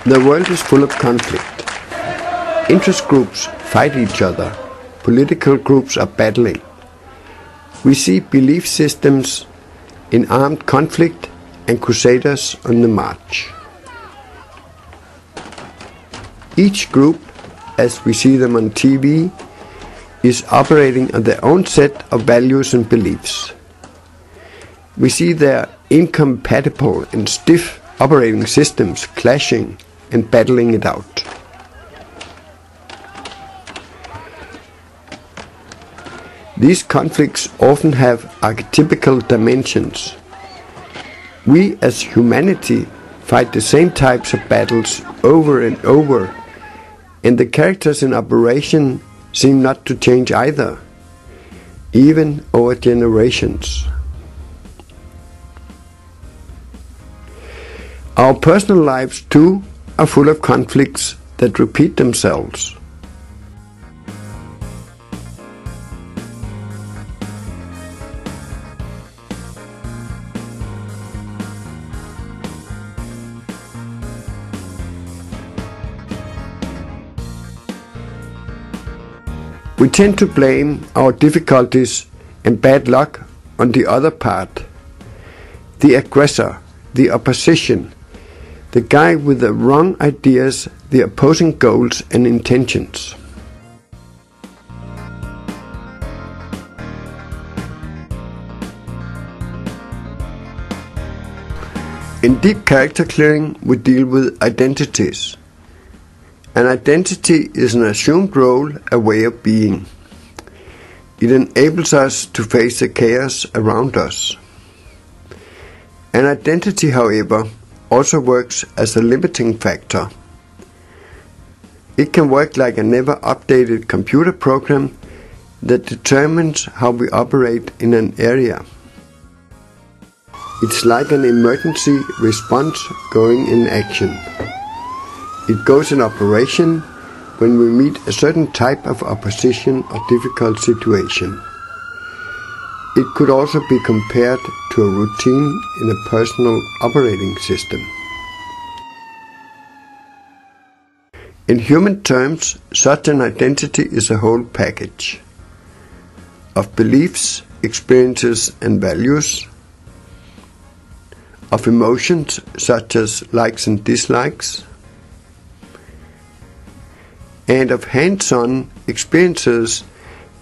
The world is full of conflict. Interest groups fight each other. Political groups are battling. We see belief systems in armed conflict and crusaders on the march. Each group, as we see them on TV, is operating on their own set of values and beliefs. We see their incompatible and stiff operating systems clashing and battling it out. These conflicts often have archetypical dimensions. We as humanity fight the same types of battles over and over, and the characters in operation seem not to change either, even over generations. Our personal lives too are full of conflicts that repeat themselves. We tend to blame our difficulties and bad luck on the other part, the aggressor, the opposition, the guy with the wrong ideas, the opposing goals and intentions. In deep character clearing, we deal with identities. An identity is an assumed role, a way of being. It enables us to face the chaos around us. An identity, however, also works as a limiting factor. It can work like a never updated computer program that determines how we operate in an area. It's like an emergency response going in action. It goes in operation when we meet a certain type of opposition or difficult situation. It could also be compared to a routine in a personal operating system. In human terms, such an identity is a whole package of beliefs, experiences and values, of emotions such as likes and dislikes, and of hands-on experiences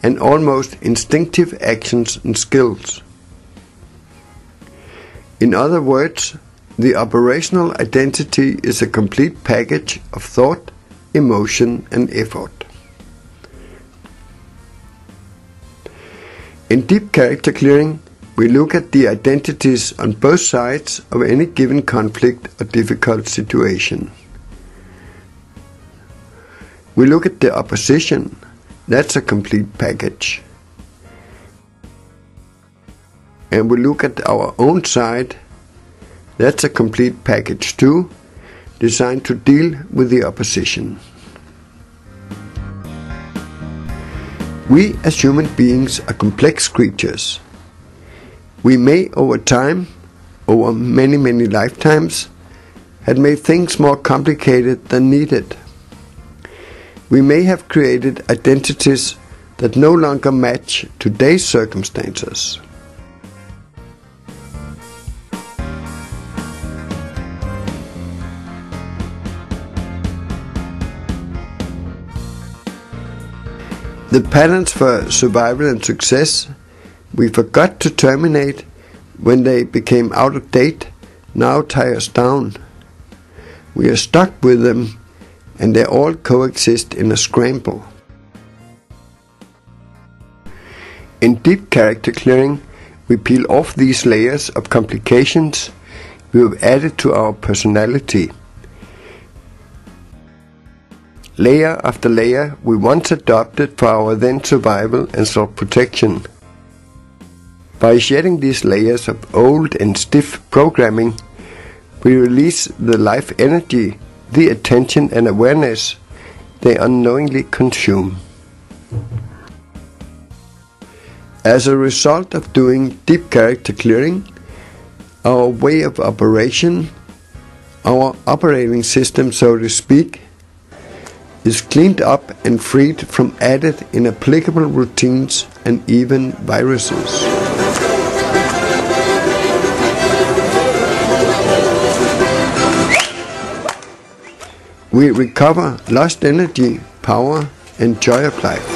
and almost instinctive actions and skills. In other words, the operational identity is a complete package of thought, emotion and effort. In deep character clearing, we look at the identities on both sides of any given conflict or difficult situation. We look at the opposition. That's a complete package. And we look at our own side. That's a complete package too, designed to deal with the opposition. We as human beings are complex creatures. We may over time, over many lifetimes, have made things more complicated than needed. We may have created identities that no longer match today's circumstances. The patterns for survival and success we forgot to terminate when they became out of date now tie us down. We are stuck with them, and they all coexist in a scramble. In deep character clearing, we peel off these layers of complications we have added to our personality. Layer after layer we once adopted for our then survival and self-protection. By shedding these layers of old and stiff programming, we release the life energy, the attention and awareness they unknowingly consume. As a result of doing deep character clearing, our way of operation, our operating system, so to speak, is cleaned up and freed from added inapplicable routines and even viruses. We recover lost energy, power, and joy of life.